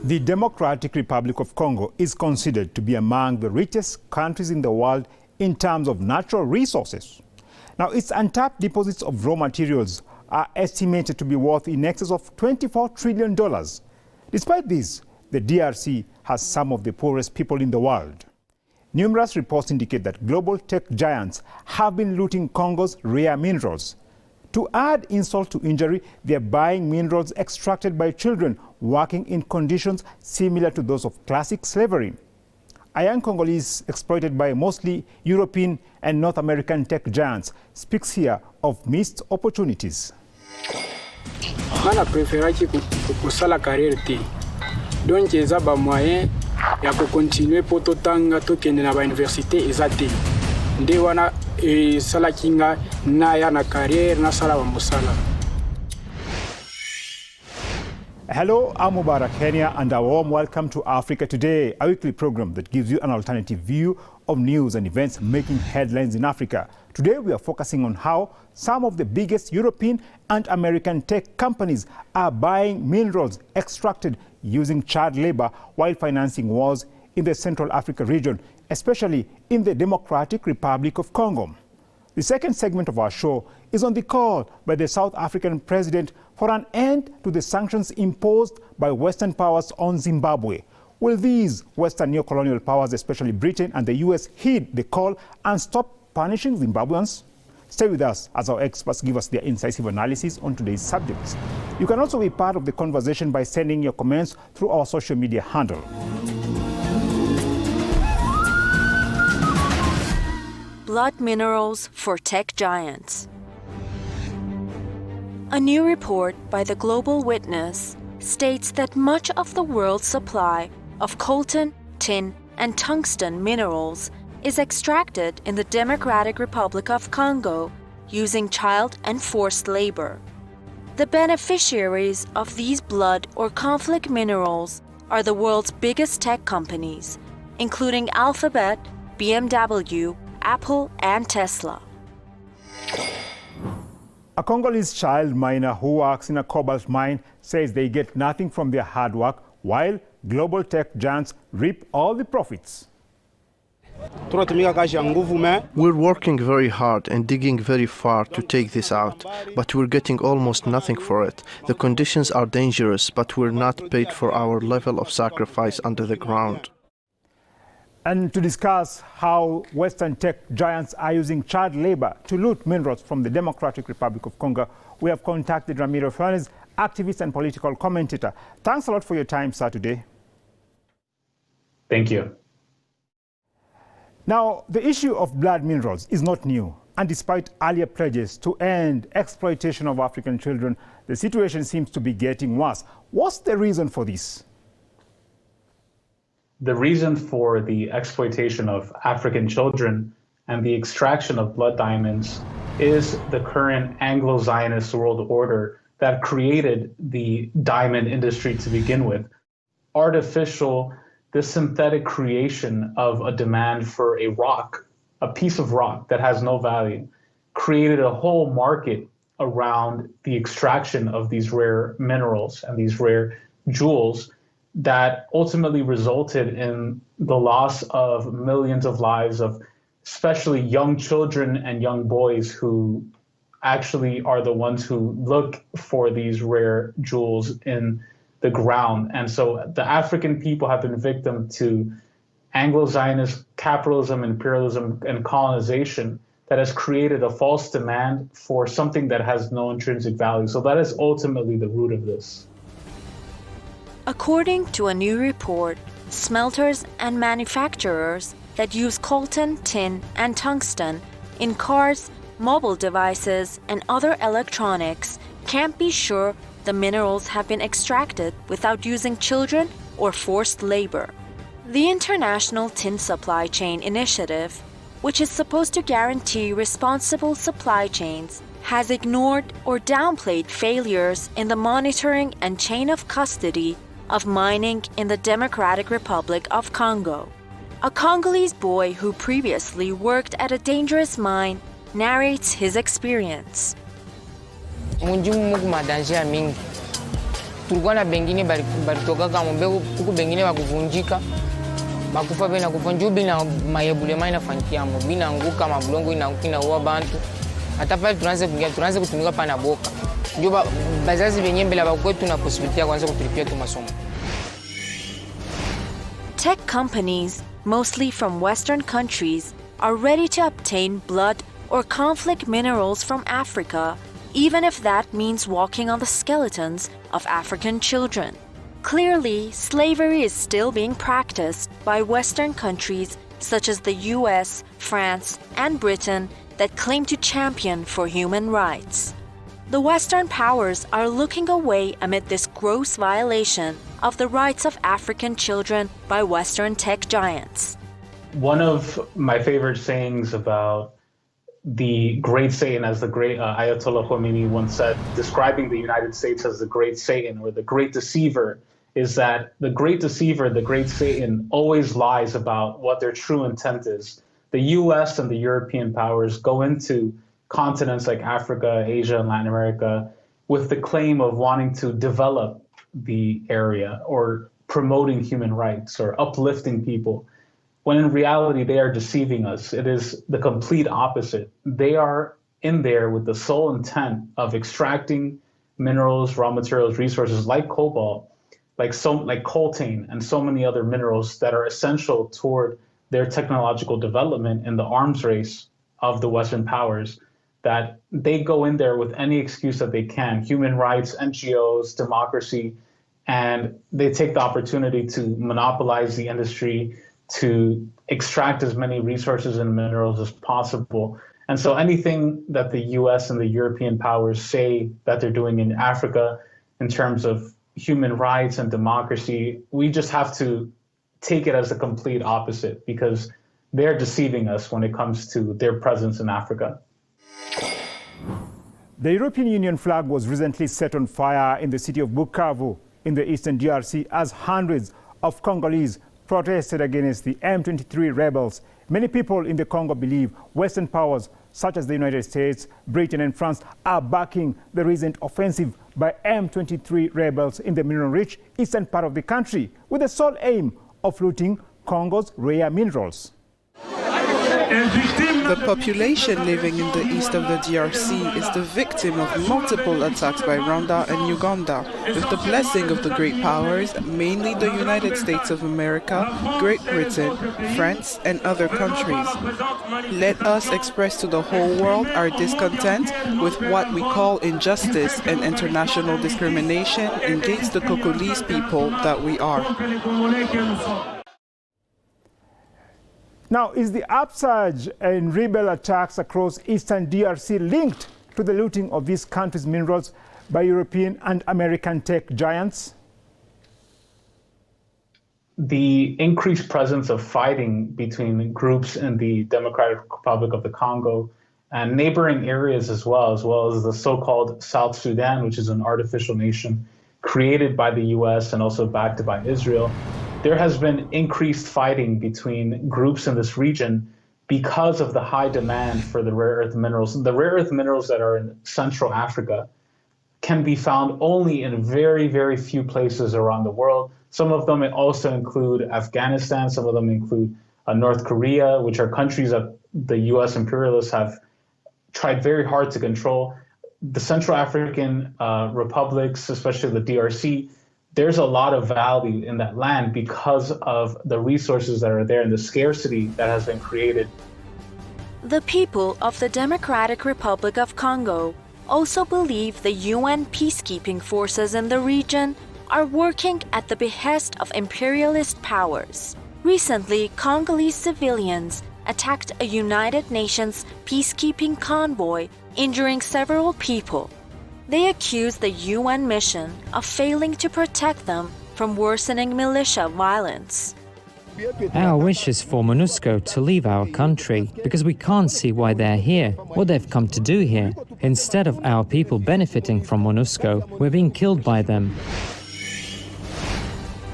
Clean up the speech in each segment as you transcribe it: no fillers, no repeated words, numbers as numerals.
The Democratic Republic of Congo is considered to be among the richest countries in the world in terms of natural resources. Now, its untapped deposits of raw materials are estimated to be worth in excess of $24 trillion. Despite this, the DRC has some of the poorest people in the world. Numerous reports indicate that global tech giants have been looting Congo's rare minerals. To add insult to injury, they are buying minerals extracted by children working in conditions similar to those of classic slavery. A young Congolese exploited by mostly European and North American tech giants speaks here of missed opportunities. Mana prefera kusala carrière te. Donc eza ba moyen ya ko continuer poto tanga to kende na ba université eza te. Nde wana sala kinga na ya na carrière na sala ba musala. Hello, I'm Mubarak Kenya and a warm welcome to Africa Today, a weekly program that gives you an alternative view of news and events making headlines in Africa. Today we are focusing on how some of the biggest European and American tech companies are buying minerals extracted using child labor while financing wars in the Central Africa region, especially in the Democratic Republic of Congo. The second segment of our show is on the call by the South African president for an end to the sanctions imposed by Western powers on Zimbabwe. Will these Western neocolonial powers, especially Britain and the US, heed the call and stop punishing Zimbabweans? Stay with us as our experts give us their incisive analysis on today's subjects. You can also be part of the conversation by sending your comments through our social media handle. Blood minerals for tech giants. A new report by the Global Witness states that much of the world's supply of coltan, tin, and tungsten minerals is extracted in the Democratic Republic of Congo using child and forced labor. The beneficiaries of these blood or conflict minerals are the world's biggest tech companies, including Alphabet, BMW, Apple, and Tesla. A Congolese child miner who works in a cobalt mine says they get nothing from their hard work, while global tech giants reap all the profits. We're working very hard and digging very far to take this out, but we're getting almost nothing for it. The conditions are dangerous, but we're not paid for our level of sacrifice under the ground. And to discuss how Western tech giants are using child labor to loot minerals from the Democratic Republic of Congo, we have contacted Ramiro Fernandez, activist and political commentator. Thanks a lot for your time, sir, today. Thank you. Now, the issue of blood minerals is not new, and despite earlier pledges to end exploitation of African children, the situation seems to be getting worse. What's the reason for this? The reason for the exploitation of African children and the extraction of blood diamonds is the current Anglo-Zionist world order that created the diamond industry to begin with. The synthetic creation of a demand for a rock, a piece of rock that has no value, created a whole market around the extraction of these rare minerals and these rare jewels that ultimately resulted in the loss of millions of lives of especially young children and young boys who actually are the ones who look for these rare jewels in the ground. And so the African people have been victim to Anglo-Zionist capitalism, imperialism, and colonization that has created a false demand for something that has no intrinsic value. So that is ultimately the root of this. According to a new report, smelters and manufacturers that use coltan, tin, and tungsten in cars, mobile devices, and other electronics can't be sure the minerals have been extracted without using children or forced labor. The International Tin Supply Chain Initiative, which is supposed to guarantee responsible supply chains, has ignored or downplayed failures in the monitoring and chain of custody of mining in the Democratic Republic of Congo. A Congolese boy who previously worked at a dangerous mine narrates his experience. tulikuwa na bengine balitoka kama mbegu huku bengine bakuvunjika bakufa bena kufonju bina mayebulema inafanyikiamo bina nguka mabulongo inaukina uwa bantu hata pale tunaanza kutumika pana boka ndio bazazi benye mbele bakwetu na possibility ya kuanza kutulipia tu masomo. Tech companies, mostly from Western countries, are ready to obtain blood or conflict minerals from Africa, even if that means walking on the skeletons of African children. Clearly, slavery is still being practiced by Western countries such as the US, France, and Britain that claim to champion for human rights. The Western powers are looking away amid this gross violation of the rights of African children by Western tech giants. One of my favorite sayings about the great Satan, as the great Ayatollah Khomeini once said, describing the United States as the great Satan or the great deceiver, is that the great deceiver, the great Satan, always lies about what their true intent is. The US and the European powers go into continents like Africa, Asia, and Latin America with the claim of wanting to develop the area or promoting human rights or uplifting people, when in reality they are deceiving us. It is the complete opposite. They are in there with the sole intent of extracting minerals, raw materials, resources like cobalt, like coltan and so many other minerals that are essential toward their technological development in the arms race of the Western powers, that they go in there with any excuse that they can, human rights, NGOs, democracy, and they take the opportunity to monopolize the industry, to extract as many resources and minerals as possible. And so anything that the US and the European powers say that they're doing in Africa in terms of human rights and democracy, we just have to take it as the complete opposite, because they're deceiving us when it comes to their presence in Africa. The European Union flag was recently set on fire in the city of Bukavu in the eastern DRC as hundreds of Congolese protested against the M23 rebels. Many people in the Congo believe Western powers such as the United States, Britain and France are backing the recent offensive by M23 rebels in the mineral-rich eastern part of the country with the sole aim of looting Congo's rare minerals. The population living in the east of the DRC is the victim of multiple attacks by Rwanda and Uganda, with the blessing of the great powers, mainly the United States of America, Great Britain, France, and other countries. Let us express to the whole world our discontent with what we call injustice and international discrimination against the Congolese people that we are. Now, is the upsurge in rebel attacks across eastern DRC linked to the looting of these countries' minerals by European and American tech giants? The increased presence of fighting between groups in the Democratic Republic of the Congo and neighboring areas as well as the so-called South Sudan, which is an artificial nation created by the US and also backed by Israel. There has been increased fighting between groups in this region because of the high demand for the rare earth minerals. The rare earth minerals that are in Central Africa can be found only in very, very few places around the world. Some of them also include Afghanistan, some of them include North Korea, which are countries that the US imperialists have tried very hard to control. The Central African republics, especially the DRC, there's a lot of value in that land because of the resources that are there and the scarcity that has been created. The people of the Democratic Republic of Congo also believe the UN peacekeeping forces in the region are working at the behest of imperialist powers. Recently, Congolese civilians attacked a United Nations peacekeeping convoy, injuring several people. They accuse the UN mission of failing to protect them from worsening militia violence. Our wish is for MONUSCO to leave our country because we can't see why they're here, what they've come to do here. Instead of our people benefiting from MONUSCO, we're being killed by them.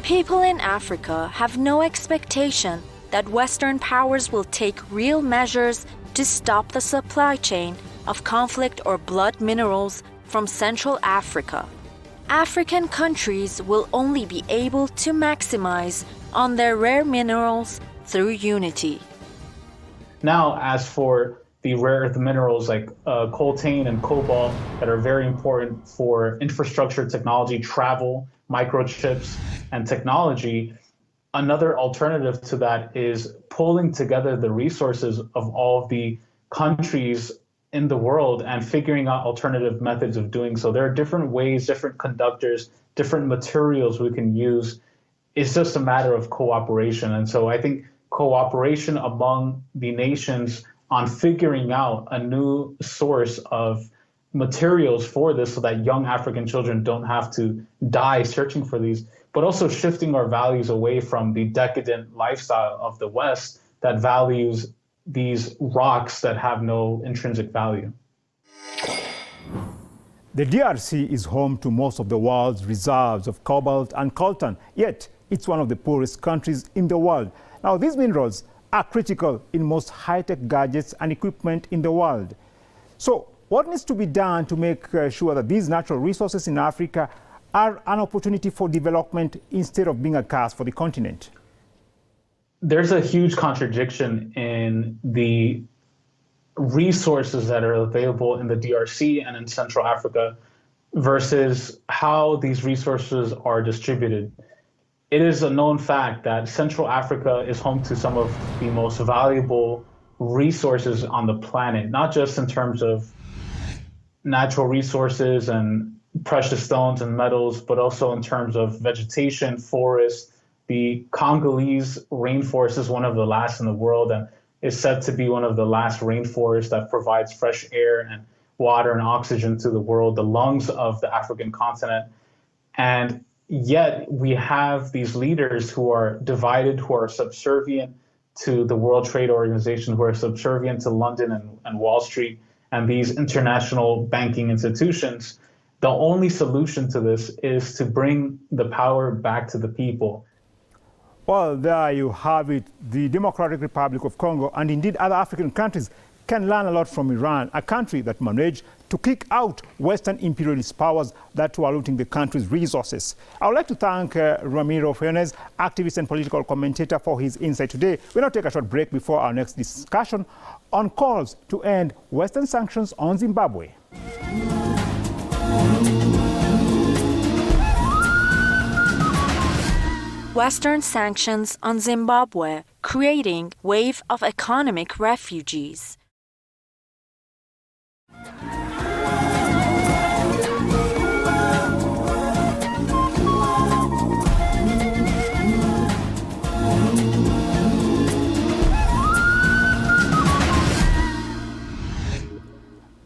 People in Africa have no expectation that Western powers will take real measures to stop the supply chain of conflict or blood minerals from Central Africa. African countries will only be able to maximize on their rare minerals through unity. Now, as for the rare earth minerals like coltan and cobalt that are very important for infrastructure, technology, travel, microchips, and technology, another alternative to that is pulling together the resources of all of the countries in the world and figuring out alternative methods of doing so. There are different ways, different conductors, different materials we can use. It's just a matter of cooperation. And so I think cooperation among the nations on figuring out a new source of materials for this so that young African children don't have to die searching for these, but also shifting our values away from the decadent lifestyle of the West that values these rocks that have no intrinsic value. The DRC is home to most of the world's reserves of cobalt and coltan, yet it's one of the poorest countries in the world. Now, these minerals are critical in most high-tech gadgets and equipment in the world. So, what needs to be done to make sure that these natural resources in Africa are an opportunity for development instead of being a curse for the continent? There's a huge contradiction in the resources that are available in the DRC and in Central Africa versus how these resources are distributed. It is a known fact that Central Africa is home to some of the most valuable resources on the planet, not just in terms of natural resources and precious stones and metals, but also in terms of vegetation, forests. The Congolese rainforest is one of the last in the world and is said to be one of the last rainforests that provides fresh air and water and oxygen to the world, the lungs of the African continent. And yet we have these leaders who are divided, who are subservient to the World Trade Organization, who are subservient to London and Wall Street and these international banking institutions. The only solution to this is to bring the power back to the people. Well, there you have it. The Democratic Republic of Congo and indeed other African countries can learn a lot from Iran, a country that managed to kick out Western imperialist powers that were looting the country's resources. I would like to thank Ramiro Funes, activist and political commentator, for his insight today. We'll now take a short break before our next discussion on calls to end Western sanctions on Zimbabwe. Western sanctions on Zimbabwe, creating wave of economic refugees.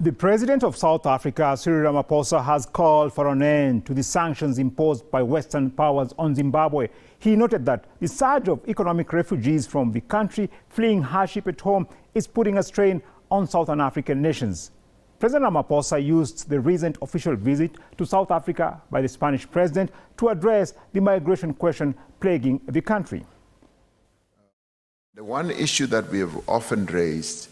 The president of South Africa, Cyril Ramaphosa, has called for an end to the sanctions imposed by Western powers on Zimbabwe. He noted that the surge of economic refugees from the country fleeing hardship at home is putting a strain on Southern African nations. President Ramaphosa used the recent official visit to South Africa by the Spanish president to address the migration question plaguing the country. The one issue that we have often raised,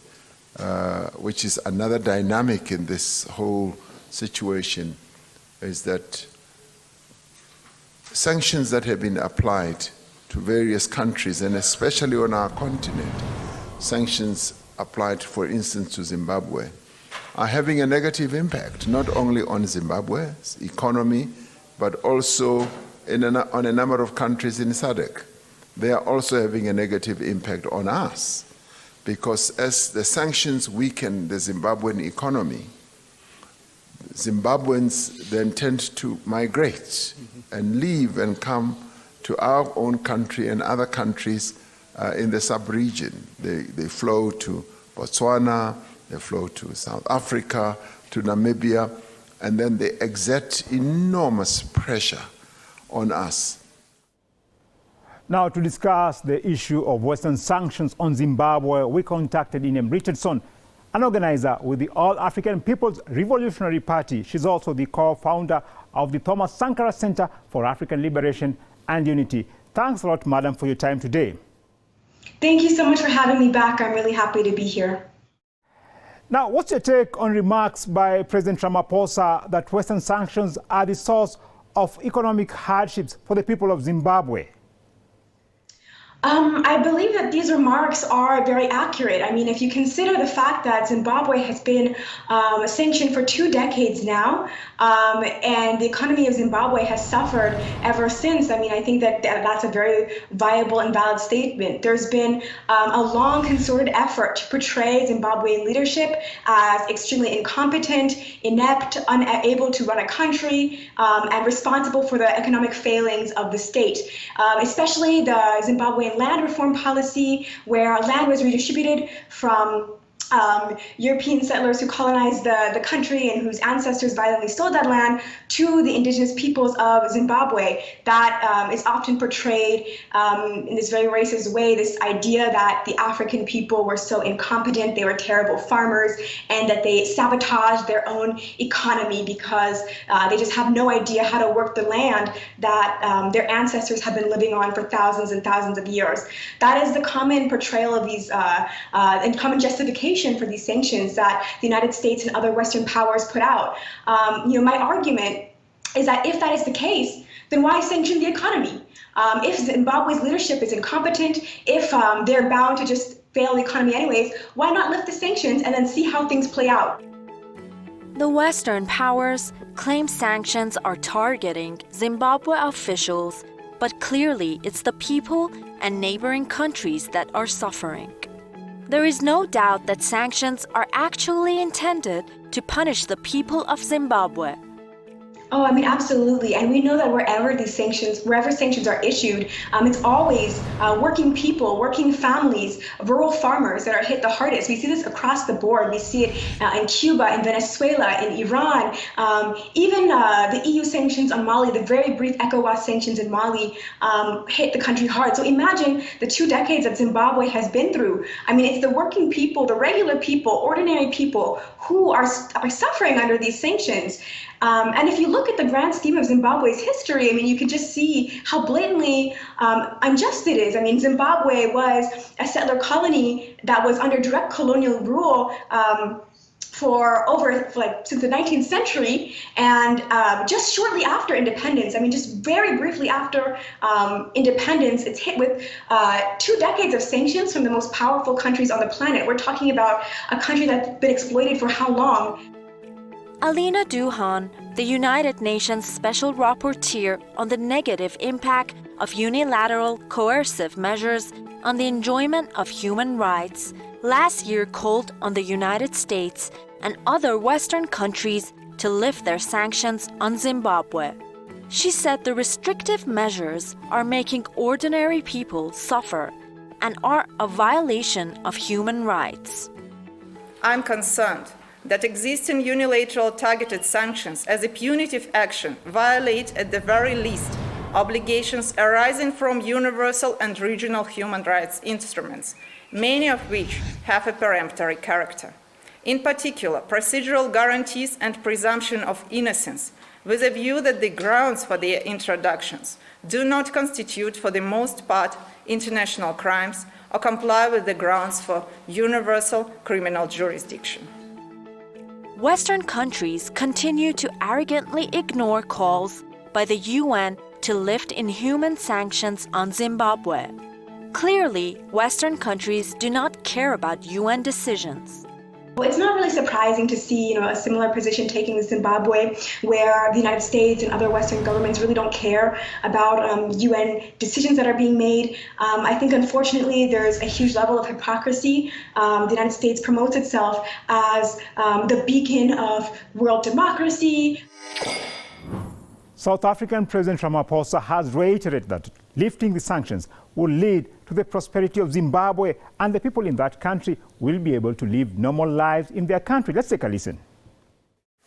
which is another dynamic in this whole situation, is that sanctions that have been applied to various countries, and especially on our continent, sanctions applied, for instance, to Zimbabwe, are having a negative impact, not only on Zimbabwe's economy, but also on a number of countries in SADC. They are also having a negative impact on us, because as the sanctions weaken the Zimbabwean economy, Zimbabweans then tend to migrate and leave and come to our own country and other countries in the sub-region. They flow to Botswana, they flow to South Africa, to Namibia, and then they exert enormous pressure on us. Now, to discuss the issue of Western sanctions on Zimbabwe, we contacted Inem Richardson, an organizer with the All African People's Revolutionary Party. She's also the co-founder of the Thomas Sankara Center for African Liberation and Unity. Thanks a lot, madam, for your time today. Thank you so much for having me back. I'm really happy to be here. Now, what's your take on remarks by President Ramaphosa that Western sanctions are the source of economic hardships for the people of Zimbabwe? I believe that these remarks are very accurate. I mean, if you consider the fact that Zimbabwe has been sanctioned for 2 decades now, and the economy of Zimbabwe has suffered ever since, I mean, I think that that's a very viable and valid statement. There's been a long concerted effort to portray Zimbabwean leadership as extremely incompetent, inept, unable to run a country, and responsible for the economic failings of the state, especially the Zimbabwean land reform policy, where land was redistributed from European settlers who colonized the country and whose ancestors violently stole that land to the indigenous peoples of Zimbabwe. That is often portrayed in this very racist way, this idea that the African people were so incompetent, they were terrible farmers, and that they sabotaged their own economy because they just have no idea how to work the land that their ancestors have been living on for thousands and thousands of years. That is the common portrayal of these and common justification for these sanctions that the United States and other Western powers put out. My argument is that if that is the case, then why sanction the economy? If Zimbabwe's leadership is incompetent, if they're bound to just fail the economy anyways, why not lift the sanctions and then see how things play out? The Western powers claim sanctions are targeting Zimbabwe officials, but clearly it's the people and neighboring countries that are suffering. There is no doubt that sanctions are actually intended to punish the people of Zimbabwe. Oh, I mean, absolutely. And we know that wherever sanctions are issued, it's always working people, working families, rural farmers that are hit the hardest. We see this across the board. We see it in Cuba, in Venezuela, in Iran, even the EU sanctions on Mali, the very brief ECOWAS sanctions in Mali hit the country hard. So imagine the 2 decades that Zimbabwe has been through. I mean, it's the working people, the regular people, ordinary people who are suffering under these sanctions. And if you look at the grand scheme of Zimbabwe's history, I mean, you could just see how blatantly unjust it is. I mean, Zimbabwe was a settler colony that was under direct colonial rule since the 19th century, and just shortly after independence, I mean, just very briefly after independence, it's hit with 2 decades of sanctions from the most powerful countries on the planet. We're talking about a country that's been exploited for how long? Alina Duhan, the United Nations Special Rapporteur on the negative impact of unilateral coercive measures on the enjoyment of human rights, last year called on the United States and other Western countries to lift their sanctions on Zimbabwe. She said the restrictive measures are making ordinary people suffer and are a violation of human rights. I'm concerned that existing unilateral targeted sanctions as a punitive action violate, at the very least, obligations arising from universal and regional human rights instruments, many of which have a peremptory character. In particular, procedural guarantees and presumption of innocence, with a view that the grounds for their introductions do not constitute, for the most part, international crimes or comply with the grounds for universal criminal jurisdiction. Western countries continue to arrogantly ignore calls by the UN to lift inhuman sanctions on Zimbabwe. Clearly, Western countries do not care about UN decisions. Well, it's not really surprising to see, a similar position taken in Zimbabwe, where the United States and other Western governments really don't care about UN decisions that are being made. I think, unfortunately, there's a huge level of hypocrisy. The United States promotes itself as the beacon of world democracy. South African President Ramaphosa has reiterated that lifting the sanctions will lead to the prosperity of Zimbabwe, and the people in that country will be able to live normal lives in their country. Let's take a listen.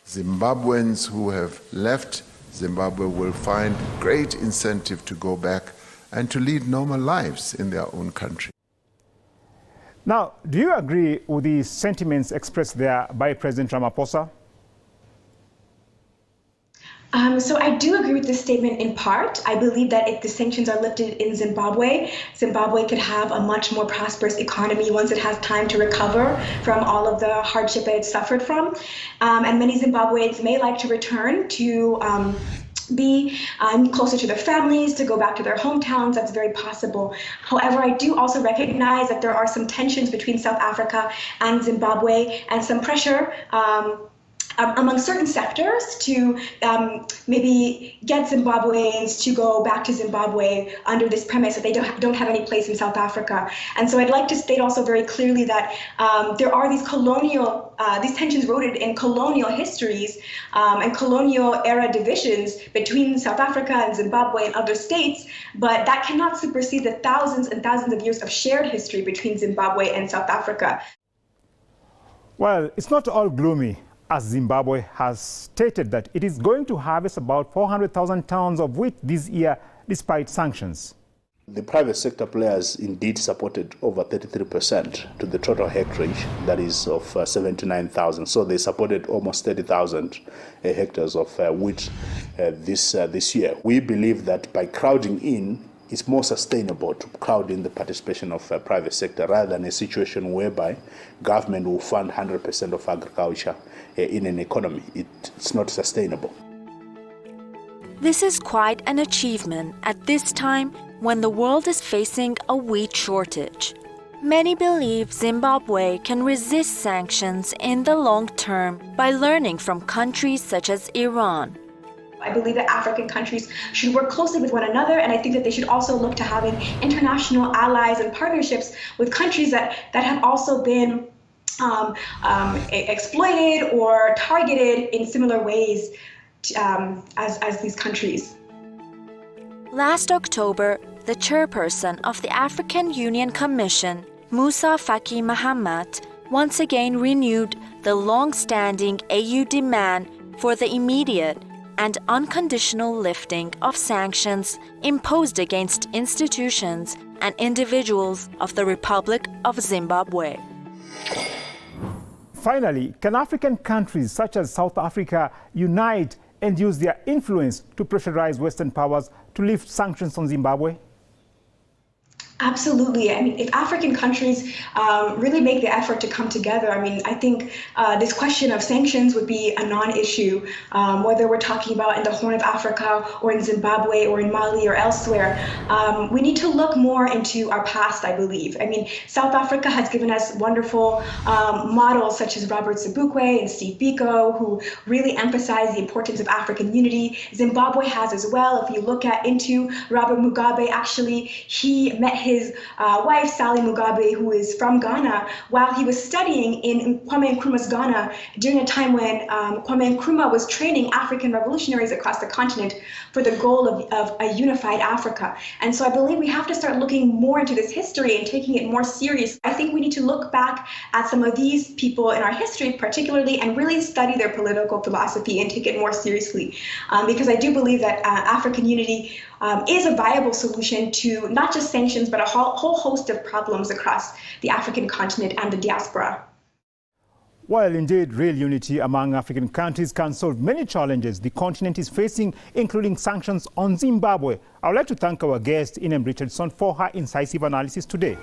Zimbabweans who have left Zimbabwe will find great incentive to go back and to lead normal lives in their own country. Now, do you agree with the sentiments expressed there by President Ramaphosa? So I do agree with this statement in part. I believe that if the sanctions are lifted in Zimbabwe, Zimbabwe could have a much more prosperous economy once it has time to recover from all of the hardship that it suffered from. And many Zimbabweans may like to return to be closer to their families, to go back to their hometowns. That's very possible. However, I do also recognize that there are some tensions between South Africa and Zimbabwe and some pressure among certain sectors to maybe get Zimbabweans to go back to Zimbabwe under this premise that they don't have any place in South Africa. And so I'd like to state also very clearly that there are these these tensions rooted in colonial histories and colonial era divisions between South Africa and Zimbabwe and other states, but that cannot supersede the thousands and thousands of years of shared history between Zimbabwe and South Africa. Well, it's not all gloomy, as Zimbabwe has stated that it is going to harvest about 400,000 tons of wheat this year despite sanctions. The private sector players indeed supported over 33% to the total hectarage, that is of 79,000. So they supported almost 30,000 hectares of wheat this year. We believe that by crowding in, it's more sustainable to crowd in the participation of private sector rather than a situation whereby government will fund 100% of agriculture in an economy. It's not sustainable. This is quite an achievement at this time when the world is facing a wheat shortage. Many believe Zimbabwe can resist sanctions in the long term by learning from countries such as Iran. I believe that African countries should work closely with one another, and I think that they should also look to having international allies and partnerships with countries that have also been exploited or targeted in similar ways as these countries. Last October, the chairperson of the African Union Commission, Musa Faki Mahamat, once again renewed the long-standing AU demand for the immediate and unconditional lifting of sanctions imposed against institutions and individuals of the Republic of Zimbabwe. Finally, can African countries such as South Africa unite and use their influence to pressurize Western powers to lift sanctions on Zimbabwe? Absolutely. I mean, if African countries really make the effort to come together, I mean, I think this question of sanctions would be a non-issue, whether we're talking about in the Horn of Africa or in Zimbabwe or in Mali or elsewhere. We need to look more into our past, I believe. I mean, South Africa has given us wonderful models such as Robert Sobukwe and Steve Biko, who really emphasize the importance of African unity. Zimbabwe has as well. If you look into Robert Mugabe, actually, he met his wife, Sally Mugabe, who is from Ghana, while he was studying in Kwame Nkrumah's Ghana during a time when Kwame Nkrumah was training African revolutionaries across the continent for the goal of a unified Africa. And so I believe we have to start looking more into this history and taking it more serious. I think we need to look back at some of these people in our history particularly and really study their political philosophy and take it more seriously. Because I do believe that African unity is a viable solution to not just sanctions, but a whole host of problems across the African continent and the diaspora. While indeed real unity among African countries can solve many challenges the continent is facing, including sanctions on Zimbabwe, I would like to thank our guest, Inem Richardson, for her incisive analysis today.